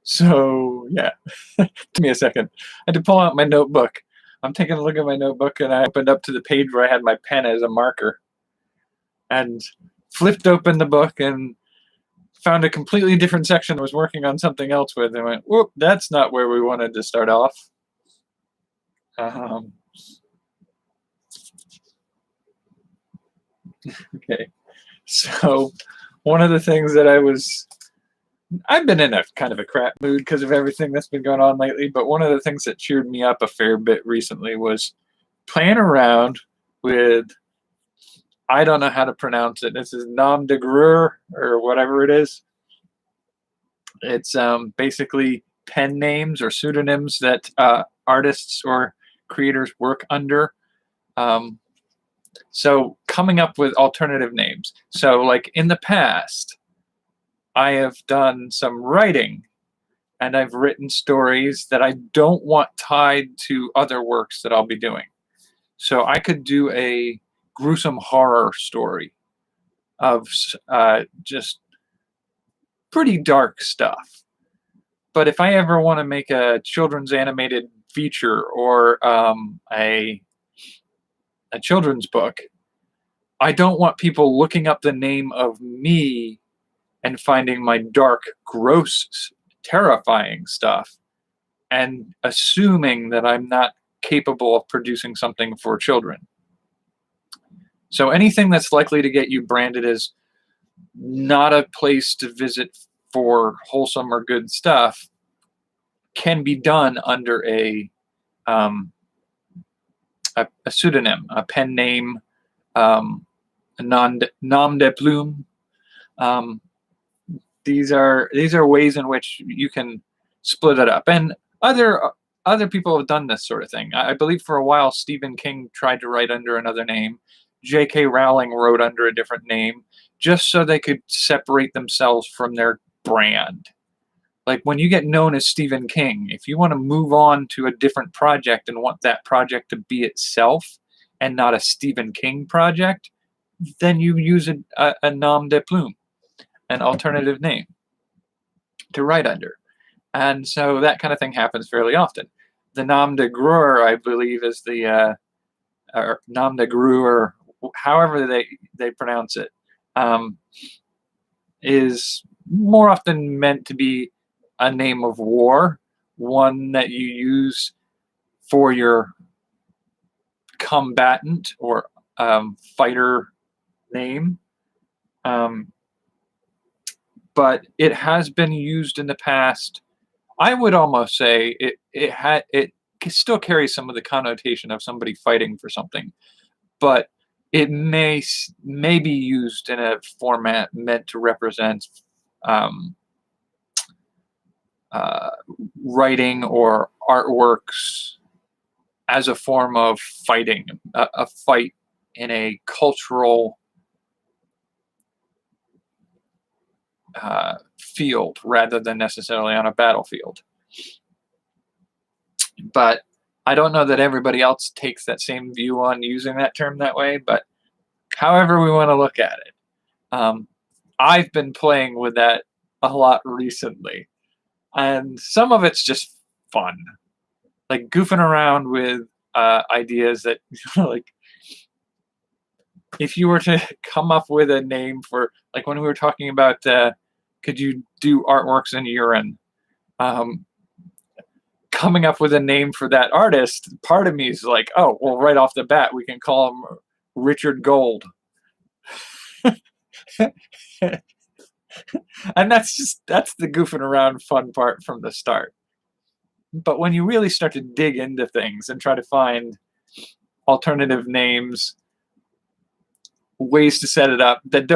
So yeah, give me a second. I had to pull out my notebook. I'm taking a look at my notebook, and I opened up to the page where I had my pen as a marker, and flipped open the book and found a completely different section I was working on something else with, and went, whoop, that's not where we wanted to start off. Um, okay, so one of the things that I've been in a kind of a crap mood because of everything that's been going on lately, but one of the things that cheered me up a fair bit recently was playing around with, I don't know how to pronounce it. This is nom de guerre or whatever it is. It's basically pen names or pseudonyms that artists or creators work under. So coming up with alternative names. So like in the past, I have done some writing, and I've written stories that I don't want tied to other works that I'll be doing. So I could do a gruesome horror story of just pretty dark stuff. But if I ever want to make a children's animated feature or a children's book, I don't want people looking up the name of me and finding my dark, gross, terrifying stuff and assuming that I'm not capable of producing something for children. So anything that's likely to get you branded as not a place to visit for wholesome or good stuff can be done under a pseudonym, a pen name, a nom de plume. These are ways in which you can split it up, and other people have done this sort of thing. I believe for a while Stephen King tried to write under another name. J.K. Rowling wrote under a different name just so they could separate themselves from their brand. Like when you get known as Stephen King, if you want to move on to a different project and want that project to be itself and not a Stephen King project, then you use a nom de plume, an alternative name to write under. And so that kind of thing happens fairly often. The nom de guerre, I believe, is the or nom de guerre, or however they pronounce it, is more often meant to be a name of war, one that you use for your combatant or fighter name. But it has been used in the past. I would almost say it still carries some of the connotation of somebody fighting for something, but it may be used in a format meant to represent writing or artworks as a form of fighting, a fight in a cultural field rather than necessarily on a battlefield. But I don't know that everybody else takes that same view on using that term that way, but however we want to look at it. I've been playing with that a lot recently, and some of it's just fun, like goofing around with ideas that, like, if you were to come up with a name for, like when we were talking about could you do artworks in urine, coming up with a name for that artist, part of me is like, oh, well, right off the bat, we can call him Richard Gold. And that's the goofing around fun part from the start. But when you really start to dig into things and try to find alternative names, ways to set it up that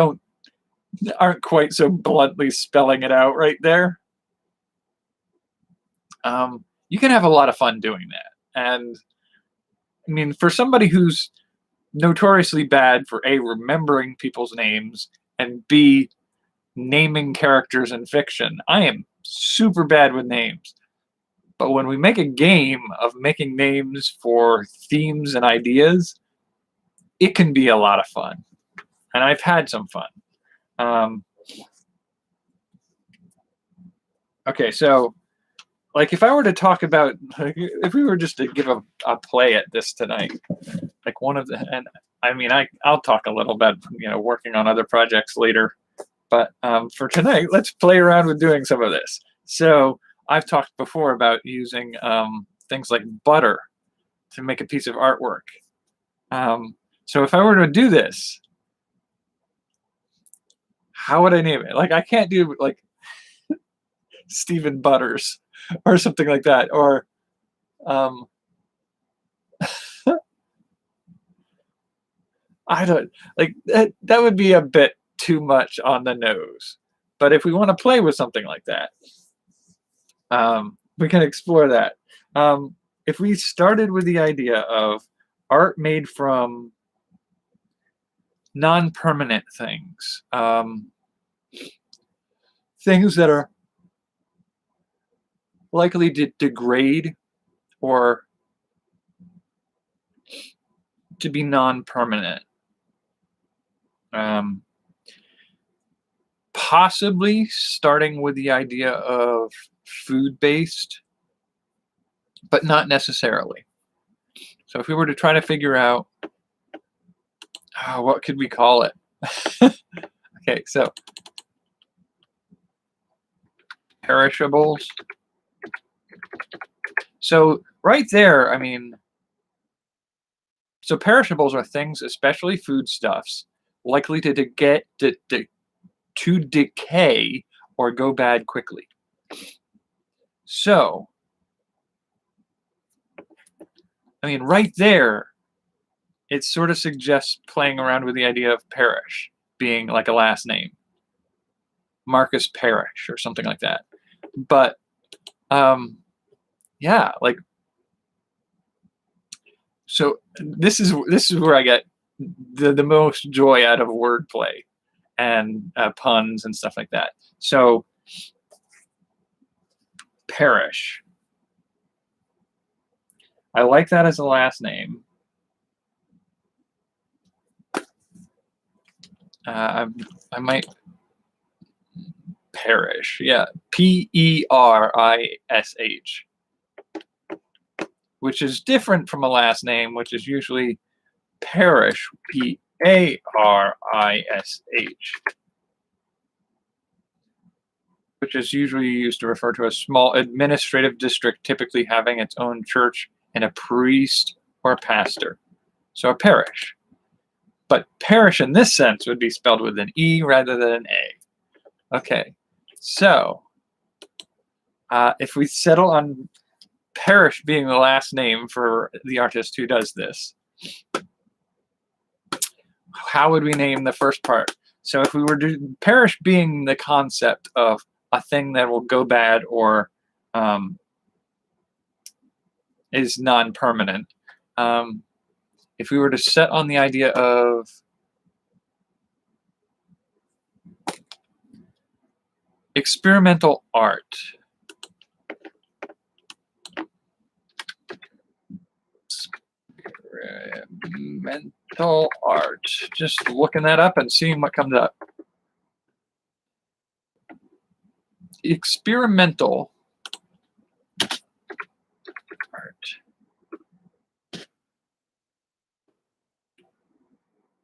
aren't quite so bluntly spelling it out right there, you can have a lot of fun doing that. And I mean, for somebody who's notoriously bad for A, remembering people's names, and B, naming characters in fiction, I am super bad with names. But when we make a game of making names for themes and ideas, it can be a lot of fun. And I've had some fun. Okay, so like if I were to talk about, like, if we were just to give a play at this tonight, like one of the, and I mean, I'll talk a little about, working on other projects later, but for tonight, let's play around with doing some of this. So I've talked before about using things like butter to make a piece of artwork. So if I were to do this, how would I name it? Like I can't do like Stephen Butters or something like that, or um, I don't like that. That would be a bit too much on the nose. But if we want to play with something like that, we can explore that. If we started with the idea of art made from non-permanent things, things that are likely to degrade or to be non-permanent. Possibly starting with the idea of food-based, but not necessarily. So if we were to try to figure out, what could we call it? Okay, so perishables. So right there, I mean, so perishables are things, especially foodstuffs, likely to decay or go bad quickly. So, I mean, right there, it sort of suggests playing around with the idea of parish being like a last name, Marcus Parrish or something like that. But yeah, like, so this is where I get the most joy out of wordplay and puns and stuff like that. So Parrish, I like that as a last name. I might Perish, yeah, Perish, which is different from a last name, which is usually Parish, Parish, which is usually used to refer to a small administrative district, typically having its own church and a priest or pastor. So a parish. But parish in this sense would be spelled with an E rather than an A. Okay, so if we settle on Parrish being the last name for the artist who does this, how would we name the first part? So if we were to Parrish being the concept of a thing that will go bad or is non-permanent, if we were to set on the idea of experimental art, experimental art, just looking that up and seeing what comes up. Experimental art.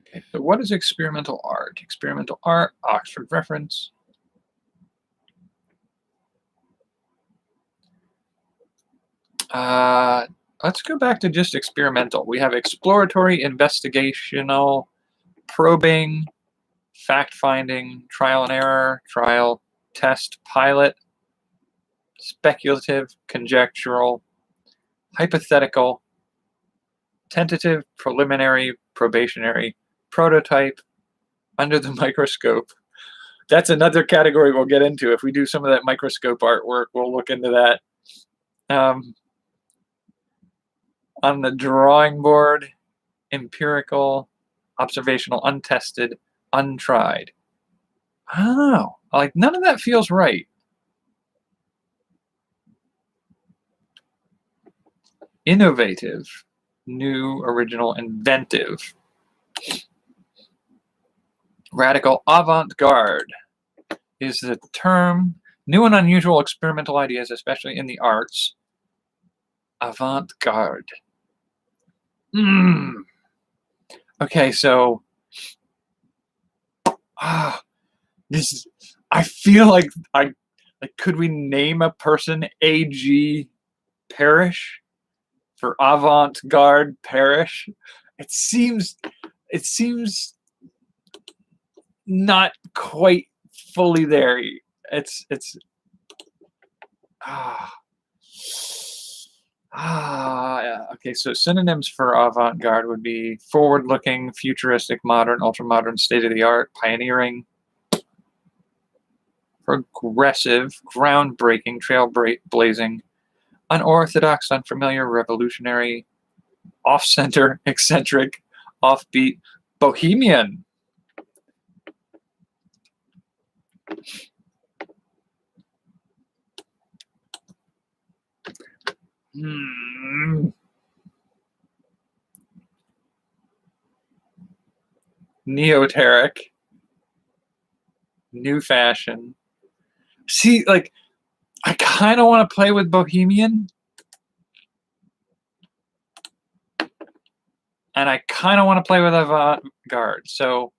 Okay, so what is experimental art? Experimental art, Oxford reference. Let's go back to just experimental. We have exploratory, investigational, probing, fact-finding, trial and error, trial, test, pilot, speculative, conjectural, hypothetical, tentative, preliminary, probationary, prototype, under the microscope. That's another category we'll get into. If we do some of that microscope artwork, we'll look into that. On the drawing board, empirical, observational, untested, untried. Oh, like none of that feels right. Innovative, new, original, inventive. Radical, avant-garde is the term New and unusual experimental ideas, especially in the arts. Avant-garde. Mm. Okay, so ah, this is. I feel like could we name a person A.G. Parrish for avant-garde Parrish? It seems not quite fully there. It's ah yeah. Okay, so synonyms for avant-garde would be forward-looking, futuristic, modern, ultra-modern, state-of-the-art, pioneering, progressive, groundbreaking, trailblazing, unorthodox, unfamiliar, revolutionary, off-center, eccentric, offbeat, bohemian. Neoteric, new fashion. See, like, I kind of want to play with bohemian, and I kind of want to play with avant-garde. So,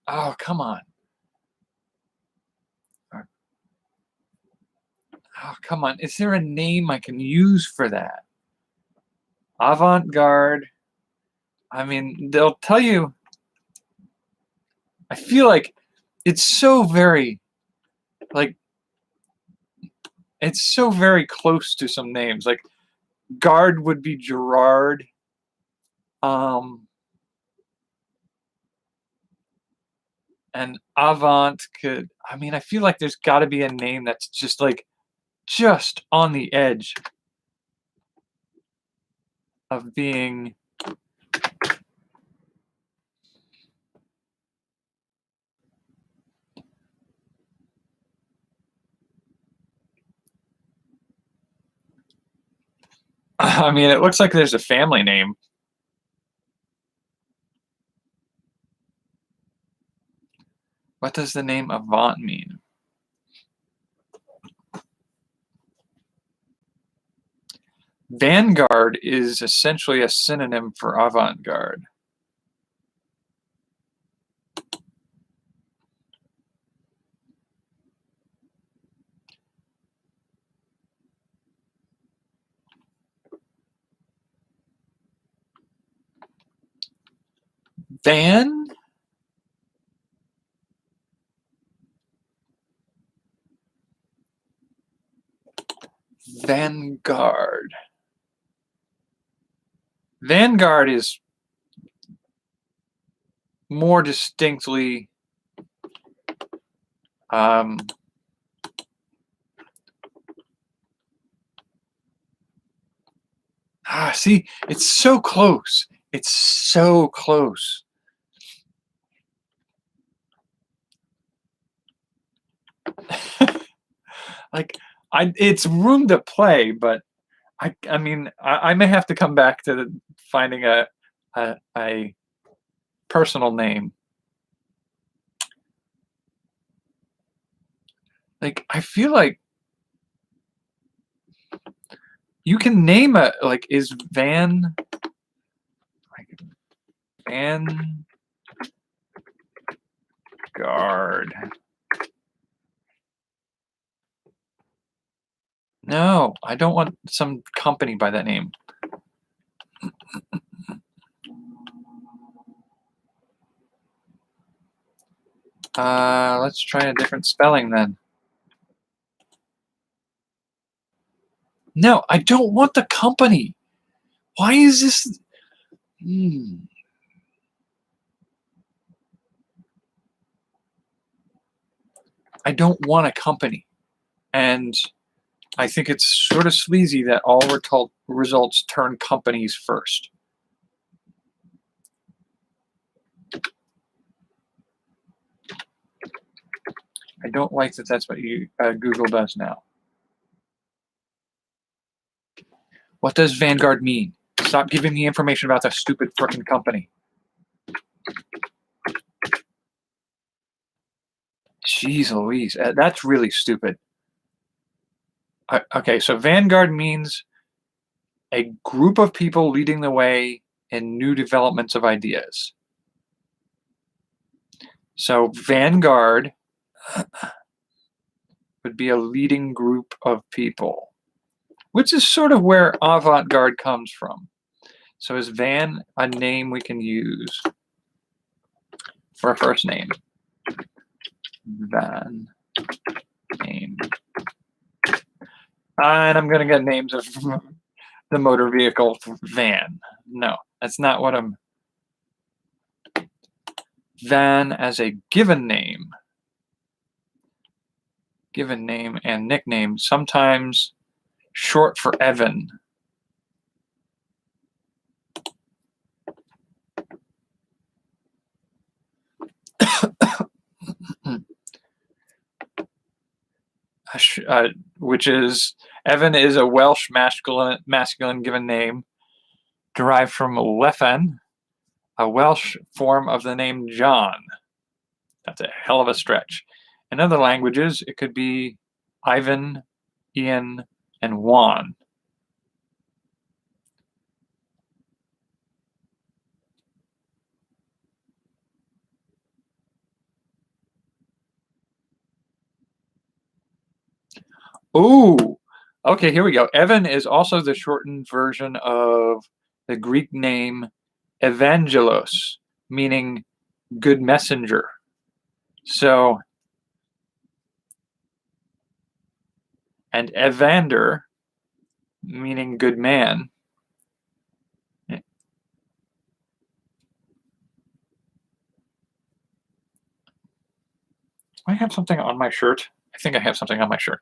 oh, come on. Oh, come on. Is there a name I can use for that? Avant-garde. I mean, they'll tell you. I feel like it's so very, like, it's so very close to some names. Like, guard would be Gerard. And avant could, I mean, I feel like there's got to be a name that's just like, just on the edge of being. I mean, it looks like there's a family name. What does the name Avant mean? Vanguard is essentially a synonym for avant-garde. Vanguard. Vanguard is more distinctly see, it's so close. It's so close. Like, it's room to play, but I mean, I may have to come back to finding a personal name. Like, I feel like you can name a, like, is Vanguard. No, I don't want some company by that name. Let's try a different spelling then. No, I don't want the company. Why is this? I don't want a company. And I think it's sort of sleazy that all results turn companies first. I don't like that that's what Google does now. What does Vanguard mean? Stop giving me information about the stupid frickin' company. Jeez Louise, that's really stupid. Okay, so Vanguard means a group of people leading the way in new developments of ideas. So Vanguard would be a leading group of people, which is sort of where avant-garde comes from. So is Van a name we can use for a first name? Van name. And I'm going to get names of the motor vehicle van. No, that's not what I'm... Van as a given name. Given name and nickname, sometimes short for Evan. Which is, Evan is a Welsh masculine given name derived from Leffen, a Welsh form of the name John. That's a hell of a stretch. In other languages, it could be Ivan, Ian, and Juan. Ooh, okay, here we go. Evan is also the shortened version of the Greek name Evangelos, meaning good messenger. So, and Evander, meaning good man. Do I have something on my shirt? I think I have something on my shirt.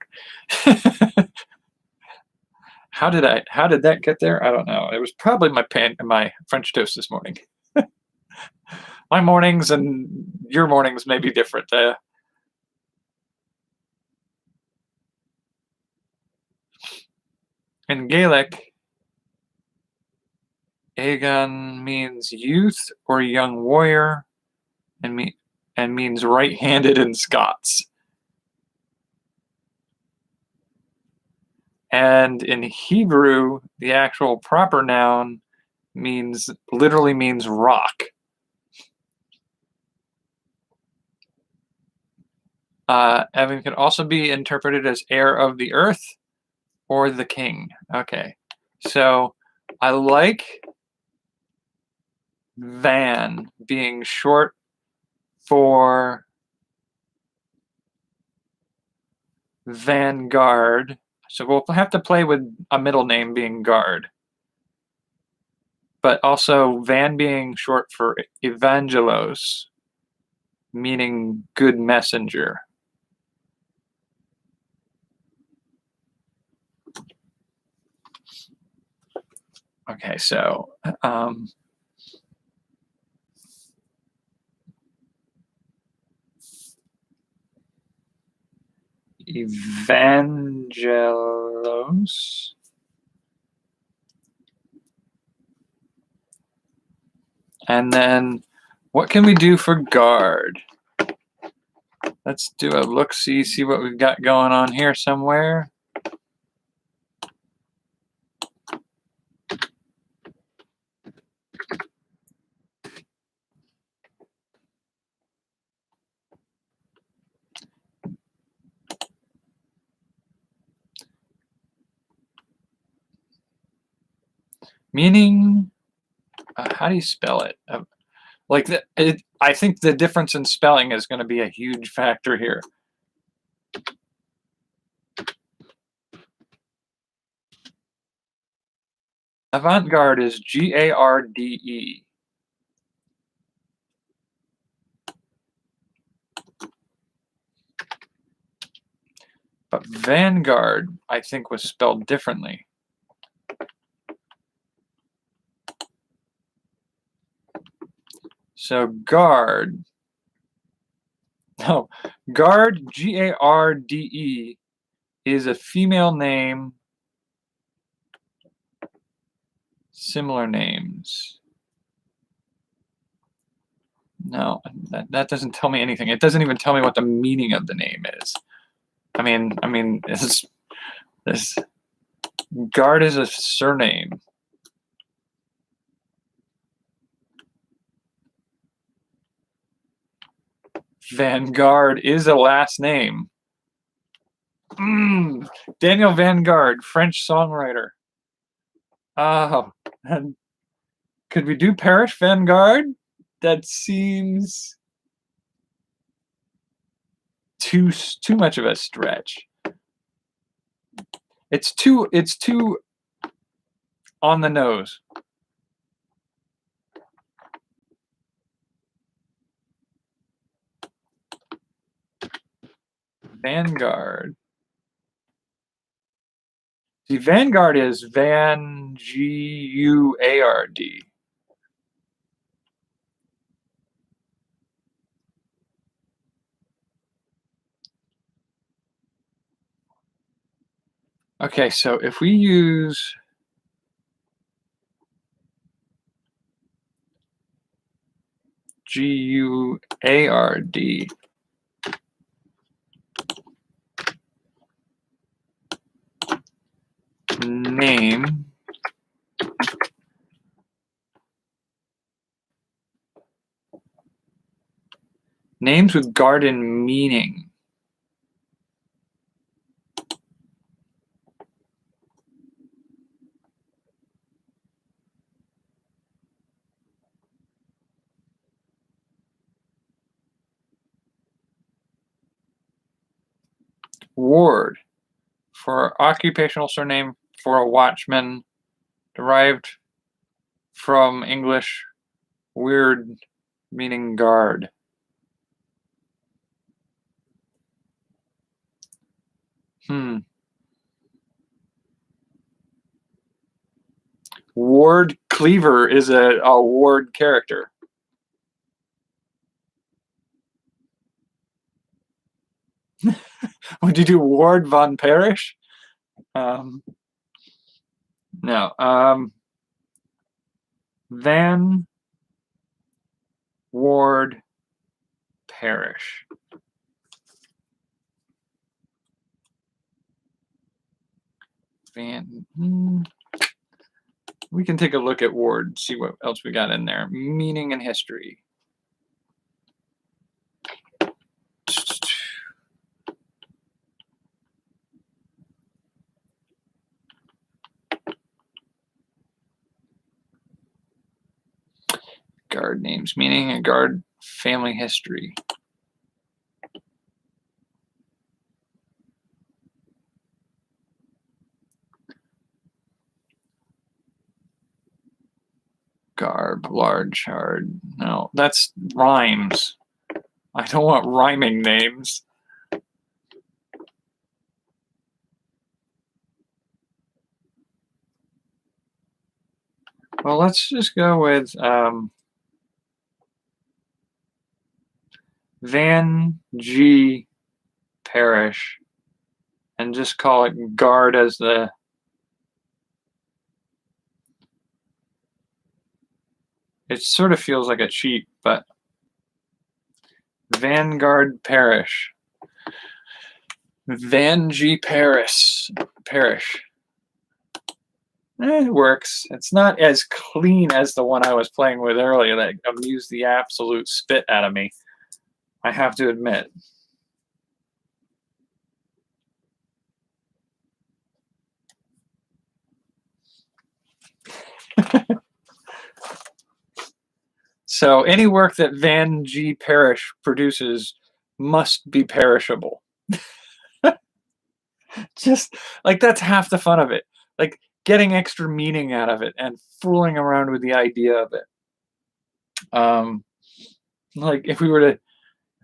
How did that get there? I don't know. It was probably my French toast this morning. My mornings and your mornings may be different. In Gaelic, Aegon means youth or young warrior, and means right-handed in Scots. And in Hebrew, the actual proper noun literally means rock. Evan could also be interpreted as heir of the earth or the king. Okay, so I like Van being short for Vanguard. So we'll have to play with a middle name being Guard. But also Van being short for Evangelos, meaning good messenger. Okay, so Evangelos. And then what can we do for guard? Let's do a look-see, see what we've got going on here somewhere. Meaning, how do you spell it? I think the difference in spelling is going to be a huge factor here. Avant-garde is Garde. But Vanguard, I think, was spelled differently. So guard. No, Garde, Garde, is a female name. Similar names. No, that doesn't tell me anything. It doesn't even tell me what the meaning of the name is. I mean, this Garde is a surname. Vanguard is a last name. Daniel Vanguard, French songwriter. Oh, and could we do Parish Vanguard? That seems too much of a stretch. It's too on the nose. Vanguard. See, Vanguard is Van G-U-A-R-D. Okay, so if we use G-U-A-R-D, name, names with garden meaning. Ward, for occupational surname for a watchman, derived from English weird, meaning guard. Ward Cleaver is a Ward character. Would you do Ward von Parrish? No. Van Ward Parrish. We can take a look at Ward, see what else we got in there. Meaning and history. Guard names, meaning and guard family history. Garb, large, hard. No, that's rhymes. I don't want rhyming names. Well, let's just go with Van G. Parrish and just call it guard as the it sort of feels like a cheat, but Vanguard Parish. Van G. Parish. It works. It's not as clean as the one I was playing with earlier that amused the absolute spit out of me, I have to admit. So any work that Van G. Parrish produces must be perishable. Just like that's half the fun of it. Like getting extra meaning out of it and fooling around with the idea of it. Like if we were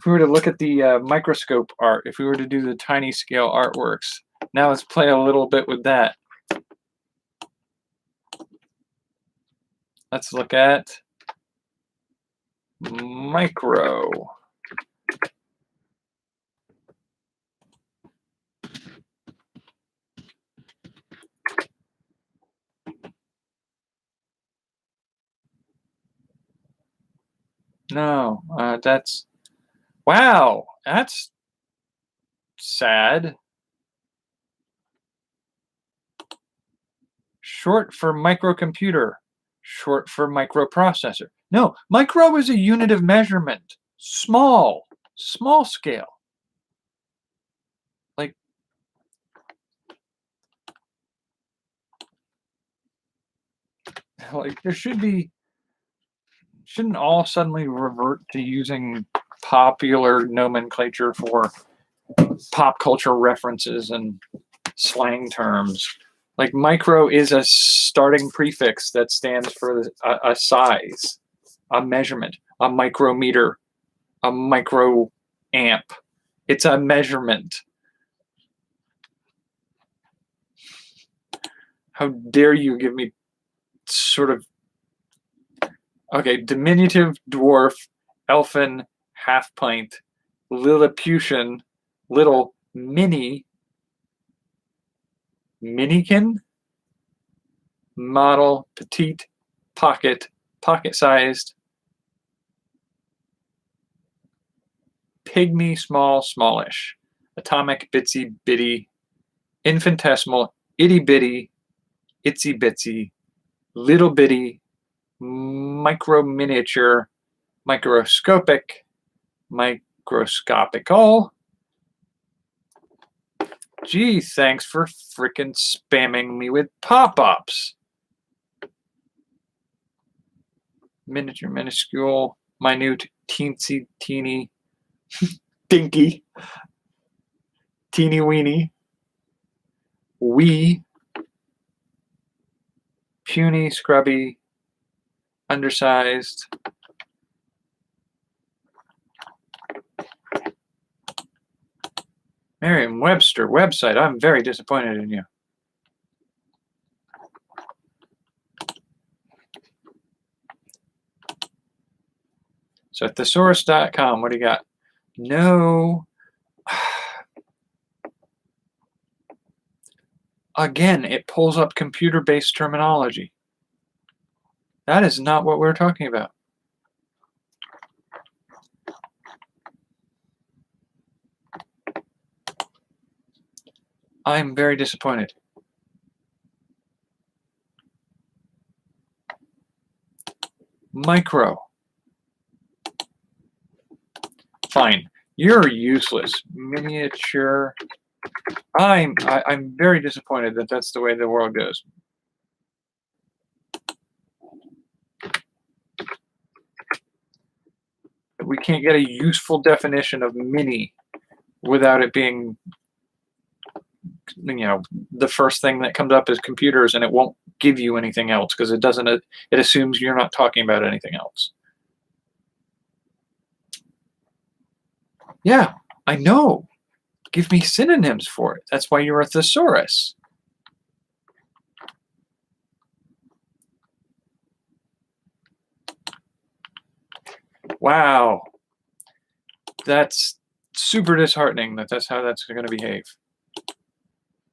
to look at the microscope art, if we were to do the tiny scale artworks, now let's play a little bit with that. Let's look at micro. No, that's wow. That's sad. Short for microcomputer. Short for microprocessor. No, micro is a unit of measurement. Small. Small scale. Like, there shouldn't all suddenly revert to using popular nomenclature for pop culture references and slang terms. Like micro is a starting prefix that stands for a size, a measurement, a micrometer, a micro amp. It's a measurement. How dare you give me sort of okay, diminutive, dwarf, elfin, half pint, Lilliputian, little, mini, minikin, model, petite, pocket, pocket-sized, pygmy, small, smallish, atomic, bitsy, bitty, infinitesimal, itty-bitty, itsy-bitsy, little bitty, micro miniature, microscopic, microscopical. Gee, thanks for frickin' spamming me with pop-ups. Miniature, minuscule, minute, teensy, teeny, dinky, teeny weeny, wee, puny, scrubby, undersized. Merriam-Webster website, I'm very disappointed in you. So thesaurus.com, what do you got? No. Again, it pulls up computer-based terminology. That is not what we're talking about. I'm very disappointed. Micro. Fine. You're useless. Miniature. I'm very disappointed that that's the way the world goes. We can't get a useful definition of mini without it being, the first thing that comes up is computers, and it won't give you anything else because it assumes you're not talking about anything else. Yeah, I know. Give me synonyms for it. That's why you're a thesaurus. Wow. That's super disheartening that that's how that's going to behave.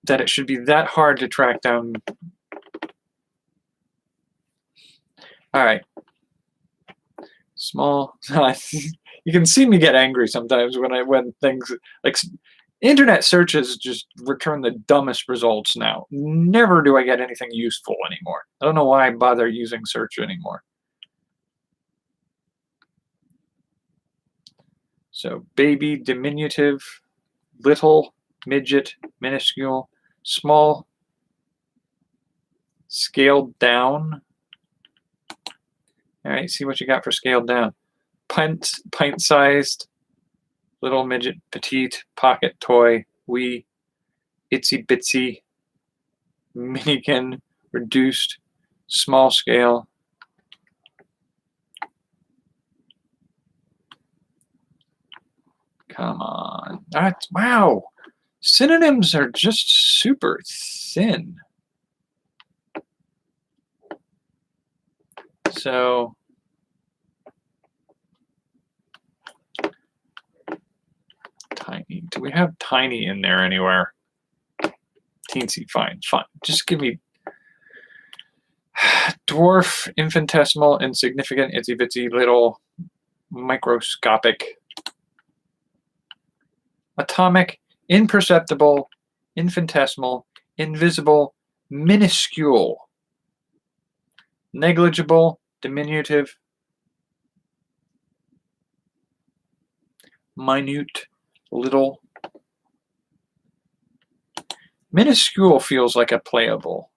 That it should be that hard to track down. All right. Small. You can see me get angry sometimes when things like internet searches just return the dumbest results now. Never do I get anything useful anymore. I don't know why I bother using search anymore. So baby, diminutive, little, midget, minuscule, small, scaled down. All right, see what you got for scaled down. Pint-sized, little, midget, petite, pocket, toy, wee, itsy bitsy, minikin, reduced, small scale. Come on. Wow. Synonyms are just super thin. So tiny. Do we have tiny in there anywhere? Teensy, fine. Just give me dwarf, infinitesimal, insignificant, itsy bitsy, little, microscopic, atomic, imperceptible, infinitesimal, invisible, minuscule, negligible, diminutive, minute, little. Minuscule feels like a playable.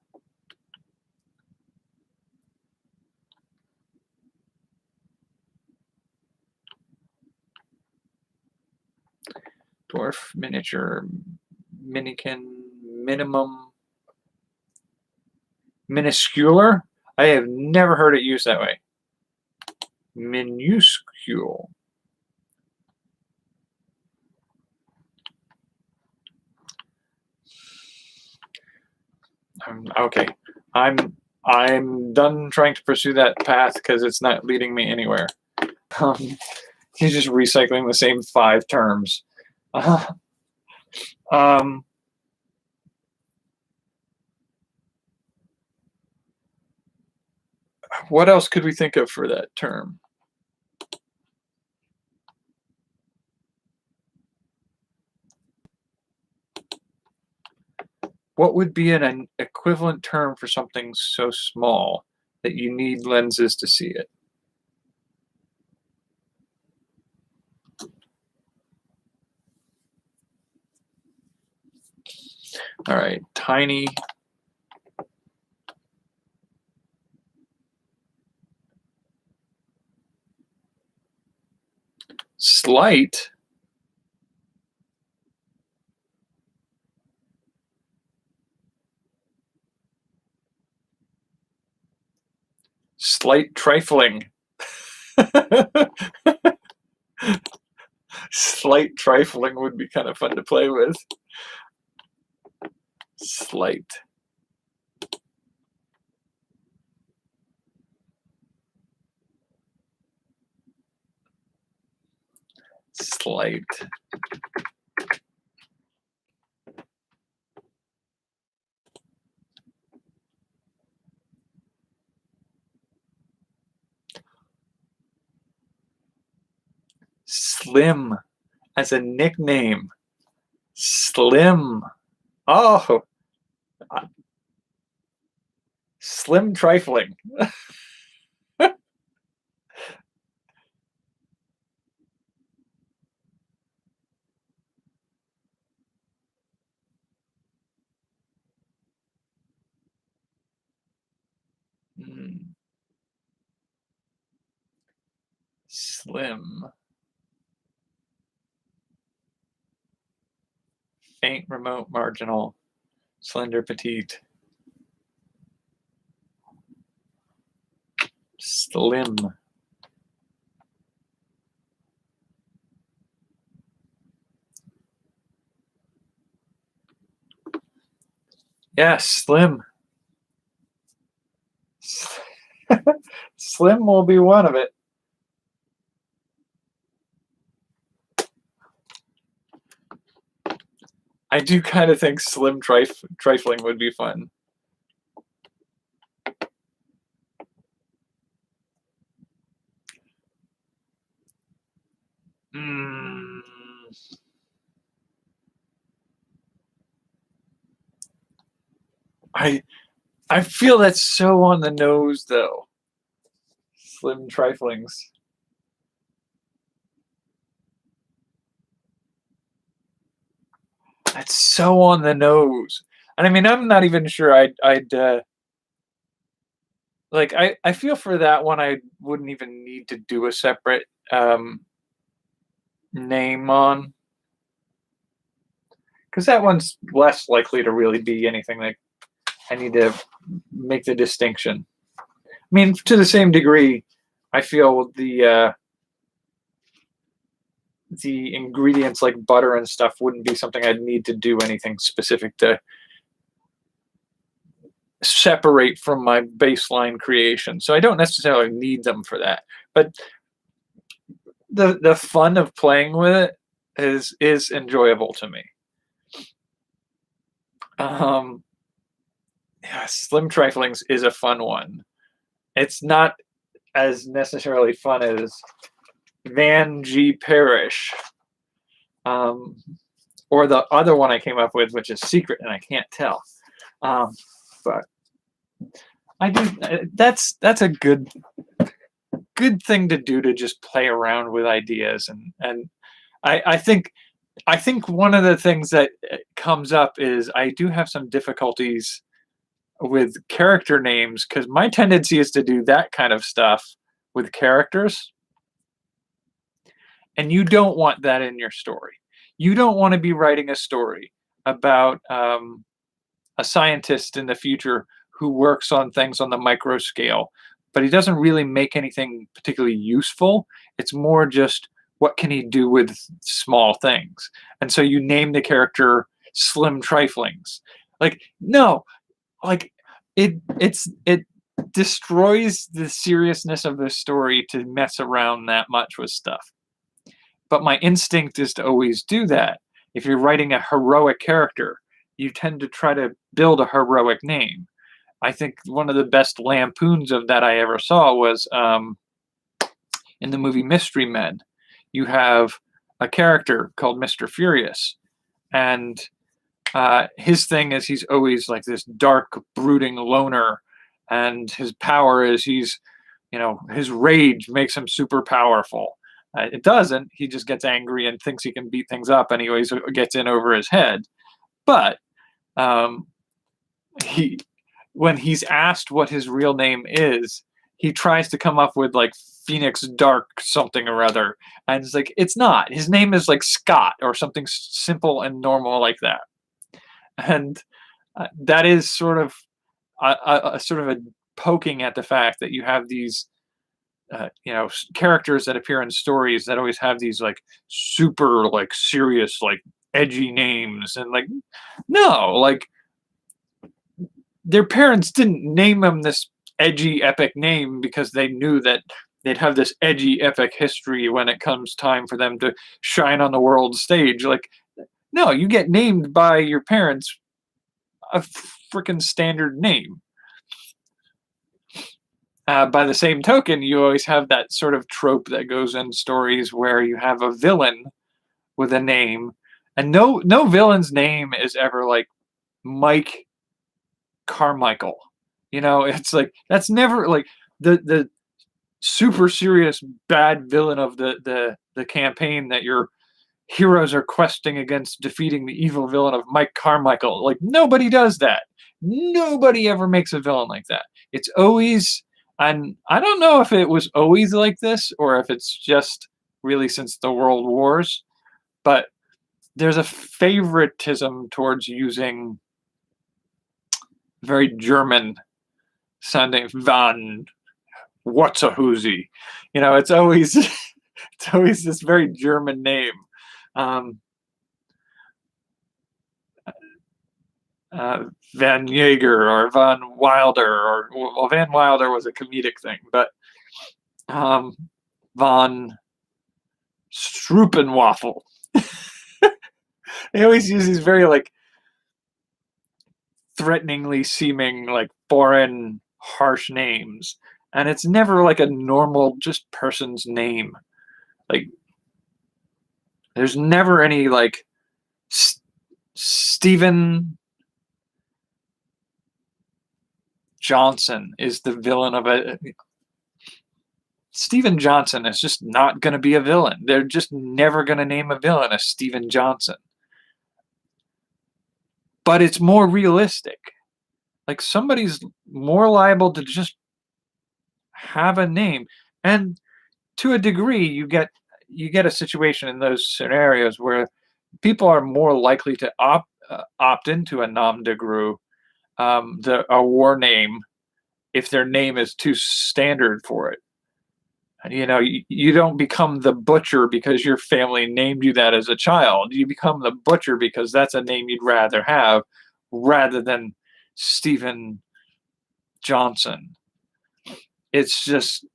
Dwarf, miniature, minikin, minimum, minuscular. I have never heard it used that way. Minuscule. Okay, I'm done trying to pursue that path because it's not leading me anywhere. He's just recycling the same 5 terms. What else could we think of for that term? What would be an equivalent term for something so small that you need lenses to see it? All right, tiny. Slight. Slight trifling. Slight trifling would be kind of fun to play with. Slight. Slight. Slim as a nickname. Slim. Oh, slim trifling. Slim. Faint, remote, marginal, slender, petite. Slim. Yes, slim. Slim will be one of it. I do kind of think slim trifling would be fun. I feel that's so on the nose, though. Slim triflings. That's so on the nose. And I mean, I'm not even sure I'd like, I feel for that one, I wouldn't even need to do a separate name on. Because that one's less likely to really be anything that I need to make the distinction. I mean, to the same degree, I feel the ingredients like butter and stuff wouldn't be something I'd need to do anything specific to separate from my baseline creation. So I don't necessarily need them for that. But the fun of playing with it is enjoyable to me. Yeah, slim triflings is a fun one. It's not as necessarily fun as Van G. Parrish. Um, or the other one I came up with, which is secret and I can't tell. But I do. That's a good thing to do, to just play around with ideas. And I think one of the things that comes up is I do have some difficulties with character names, because my tendency is to do that kind of stuff with characters, and you don't want that in your story. You don't want to be writing a story about a scientist in the future who works on things on the micro scale, but he doesn't really make anything particularly useful. It's more just, what can he do with small things? And so you name the character Slim Triflings. Like, no, like it destroys the seriousness of the story to mess around that much with stuff. But my instinct is to always do that. If you're writing a heroic character, you tend to try to build a heroic name. I think one of the best lampoons of that I ever saw was in the movie Mystery Men. You have a character called Mr. Furious, and his thing is he's always like this dark, brooding loner, and his power is his rage makes him super powerful. It doesn't. He just gets angry and thinks he can beat things up, and he always gets in over his head. But he, when he's asked what his real name is, he tries to come up with like Phoenix Dark something or other, and it's like, it's not. His name is like Scott or something simple and normal like that. And that is sort of a poking at the fact that you have these characters that appear in stories that always have these like super like serious like edgy names, and like, no, like their parents didn't name them this edgy epic name because they knew that they'd have this edgy epic history when it comes time for them to shine on the world stage. Like, no, you get named by your parents a freaking standard name. By the same token, you always have that sort of trope that goes in stories where you have a villain with a name, and no villain's name is ever like Mike Carmichael. It's like, that's never like the super serious bad villain of the campaign that your heroes are questing against, defeating the evil villain of Mike Carmichael. Like, nobody does that. Nobody ever makes a villain like that. It's always, and I don't know if it was always like this or if it's just really since the World Wars, but there's a favoritism towards using very German sounding Van What's-a-Hoozy. It's always it's always this very German name. Van Jaeger or Van Wilder, well, Van Wilder was a comedic thing, but Von Struppenwaffel. They always use these very like threateningly seeming like foreign harsh names, and it's never like a normal just person's name. Like, there's never any like Stephen Johnson is the villain of a. Stephen Johnson is just not going to be a villain. They're just never going to name a villain as Stephen Johnson. But it's more realistic. Like, somebody's more liable to just have a name, and to a degree, you get a situation in those scenarios where people are more likely to opt into a nom de guerre, a war name, if their name is too standard for it. You don't become the butcher because your family named you that as a child. You become the butcher because that's a name you'd rather have, rather than Stephen Johnson. It's just,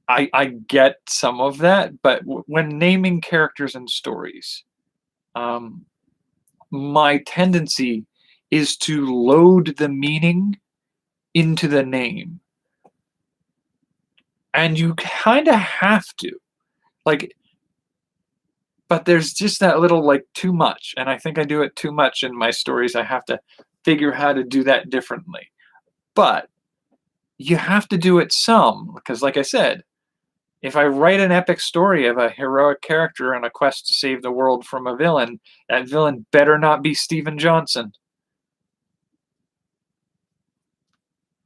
I get some of that, but when naming characters in stories, my tendency is to load the meaning into the name. And you kind of have to. Like, but there's just that little, like, too much, and I think I do it too much in my stories. I have to figure how to do that differently. But you have to do it some, because like I said, if I write an epic story of a heroic character on a quest to save the world from a villain, that villain better not be Steven Johnson.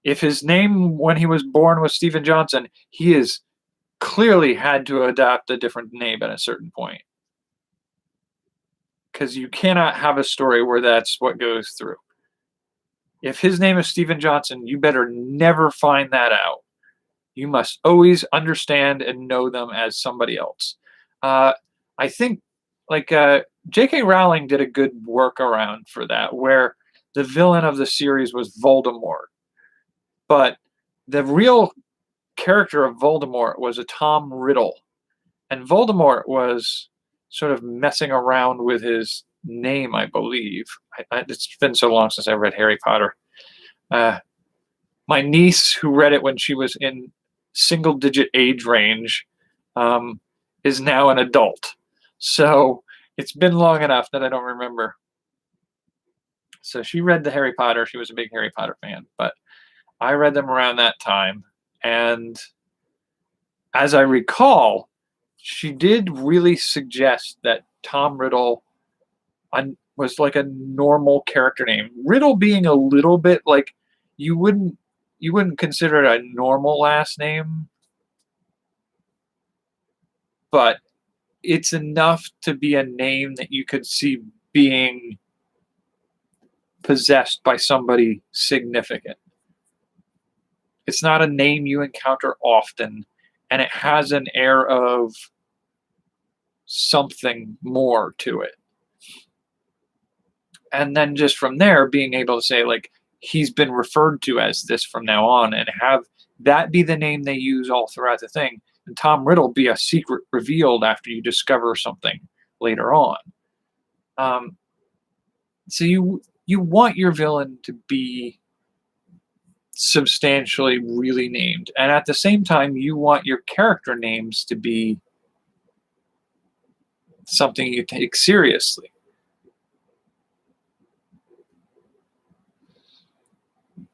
If his name when he was born was Steven Johnson, he has clearly had to adopt a different name at a certain point. Because you cannot have a story where that's what goes through. If his name is Steven Johnson, you better never find that out. You must always understand and know them as somebody else. Uh, I think, like, J.K. Rowling did a good workaround for that, where the villain of the series was Voldemort. But the real character of Voldemort was a Tom Riddle. And Voldemort was sort of messing around with his name, I believe. It's been so long since I read Harry Potter. My niece, who read it when she was in single-digit age range, is now an adult. So it's been long enough that I don't remember. So she read the Harry Potter. She was a big Harry Potter fan. But I read them around that time. And as I recall, she did really suggest that Tom Riddle was like a normal character name. Riddle being a little bit like you wouldn't consider it a normal last name, but it's enough to be a name that you could see being possessed by somebody significant. It's not a name you encounter often, and it has an air of something more to it. And then just from there, being able to say, like, he's been referred to as this from now on, and have that be the name they use all throughout the thing. And Tom Riddle be a secret revealed after you discover something later on. So you want your villain to be substantially really named, and at the same time, you want your character names to be something you take seriously.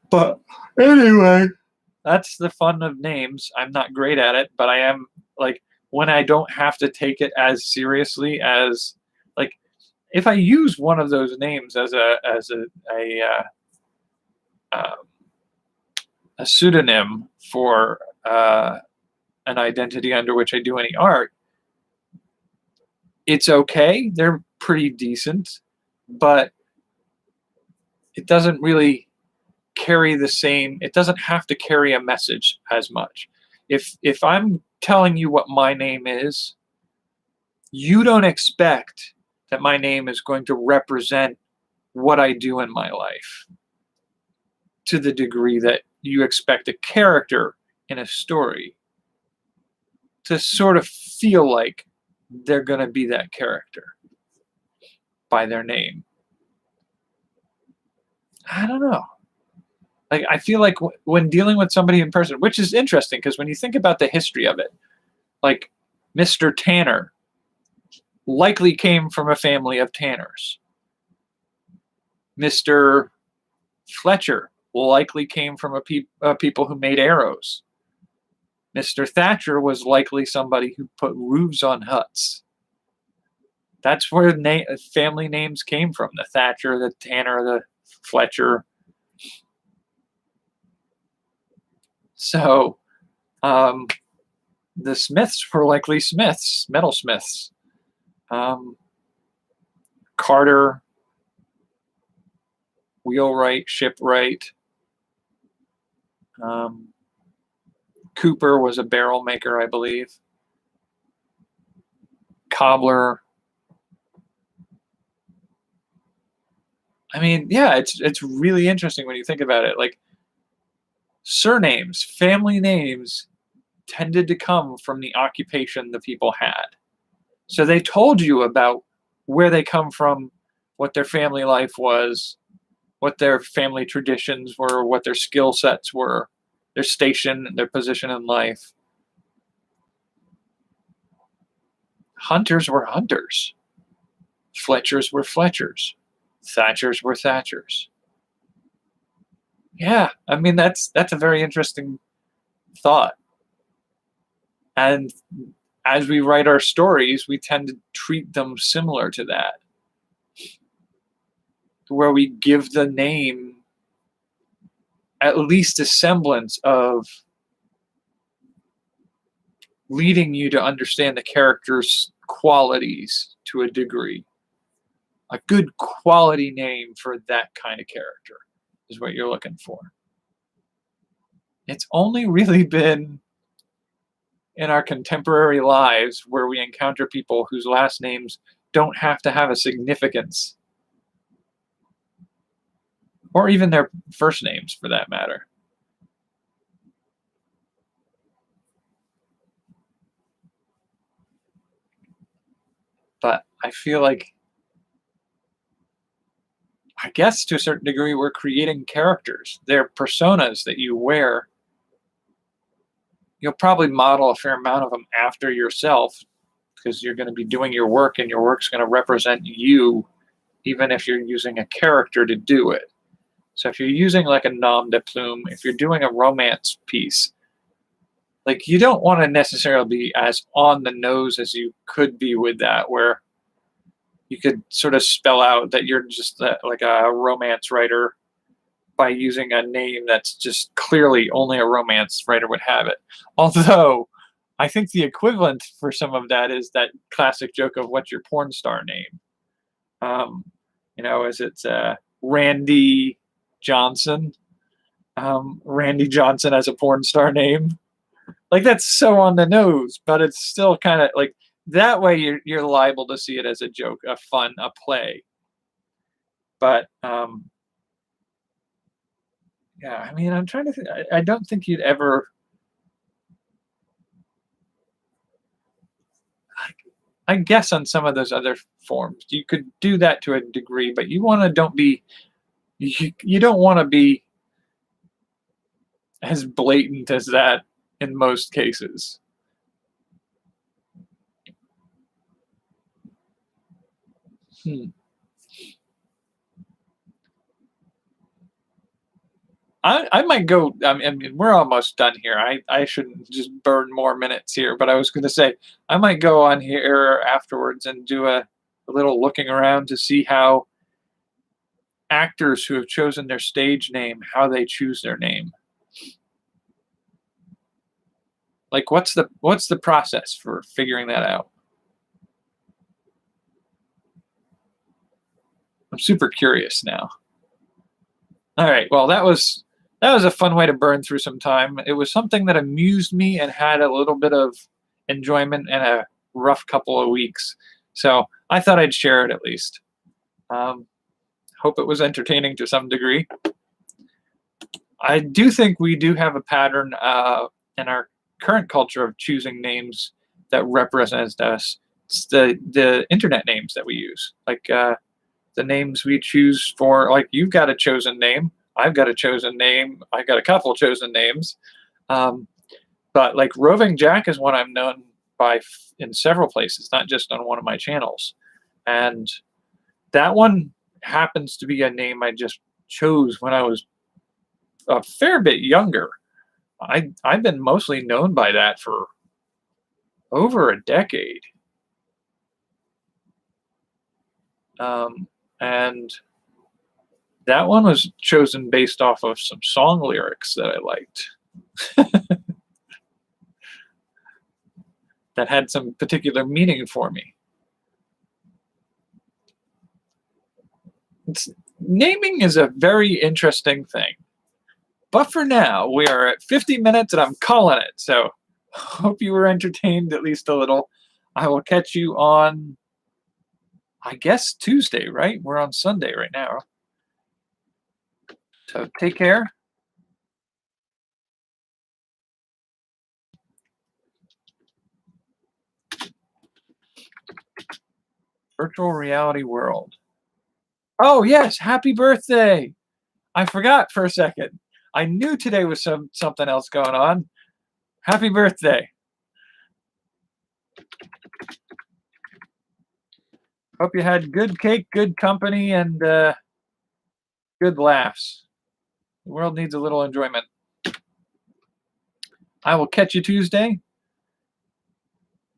But anyway, that's the fun of names. I'm not great at it, but I am, like, when I don't have to take it as seriously as, like, if I use one of those names as a pseudonym for an identity under which I do any art, it's okay. They're pretty decent, but it doesn't really carry the same. It doesn't have to carry a message as much. If I'm telling you what my name is, you don't expect that my name is going to represent what I do in my life to the degree that you expect a character in a story to sort of feel like they're going to be that character by their name. I don't know. Like, I feel like when dealing with somebody in person, which is interesting because when you think about the history of it, like Mr. Tanner likely came from a family of tanners. Mr. Fletcher likely came from people who made arrows. Mr. Thatcher was likely somebody who put roofs on huts. That's where family names came from: the Thatcher, the Tanner, the Fletcher. So the Smiths were likely smiths, metalsmiths. Carter, wheelwright, shipwright. Cooper was a barrel maker, I believe. Cobbler. I mean, yeah, it's really interesting when you think about it. Like, surnames, family names tended to come from the occupation the people had. So they told you about where they come from, what their family life was, what their family traditions were, what their skill sets were, their station, their position in life. Hunters were hunters. Fletchers were Fletchers. Thatchers were Thatchers. Yeah, I mean that's a very interesting thought. And as we write our stories, we tend to treat them similar to that, where we give the name at least a semblance of leading you to understand the character's qualities to a degree. A good quality name for that kind of character is what you're looking for. It's only really been in our contemporary lives where we encounter people whose last names don't have to have a significance, or even their first names for that matter. But I feel like, I guess to a certain degree, we're creating characters. They're personas that you wear. You'll probably model a fair amount of them after yourself because you're going to be doing your work and your work's going to represent you, even if you're using a character to do it. So if you're using like a nom de plume, if you're doing a romance piece, like you don't want to necessarily be as on the nose as you could be with that, where you could sort of spell out that you're just like a romance writer by using a name that's just clearly only a romance writer would have it. Although I think the equivalent for some of that is that classic joke of what's your porn star name? Is it Randy Johnson? Randy Johnson as a porn star name. Like that's so on the nose, but it's still kind of like that way you're liable to see it as a joke, a fun, a play. But yeah, I mean, I'm trying to think. I don't think you'd ever. I guess on some of those other forms, you could do that to a degree, but you want to don't be. You don't want to be as blatant as that in most cases. I might go. I mean, we're almost done here. I shouldn't just burn more minutes here, but I was going to say I might go on here afterwards and do a little looking around to see how actors who have chosen their stage name, how they choose their name. Like, what's the process for figuring that out? I'm super curious now. All right. Well, that was a fun way to burn through some time. It was something that amused me and had a little bit of enjoyment in a rough couple of weeks. So I thought I'd share it at least. Hope it was entertaining to some degree. I do think we do have a pattern in our current culture of choosing names that represents us. It's the internet names that we use, like the names we choose for. Like you've got a chosen name, I've got a chosen name, I've got a couple chosen names. But like Roving Jack is one I'm known by in several places, not just on one of my channels, and that one happens to be a name I just chose when I was a fair bit younger. I've been mostly known by that for over a decade. And that one was chosen based off of some song lyrics that I liked. That had some particular meaning for me. Naming is a very interesting thing. But for now, we are at 50 minutes and I'm calling it. So hope you were entertained at least a little. I will catch you on, I guess, Tuesday, right? We're on Sunday right now. So take care. Virtual reality world. Oh, yes. Happy birthday. I forgot for a second. I knew today was something else going on. Happy birthday. Hope you had good cake, good company, and good laughs. The world needs a little enjoyment. I will catch you Tuesday.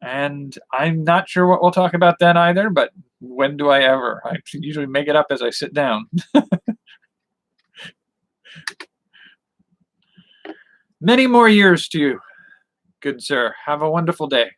And I'm not sure what we'll talk about then either, but when do I ever? I usually make it up as I sit down. Many more years to you, good sir. Have a wonderful day.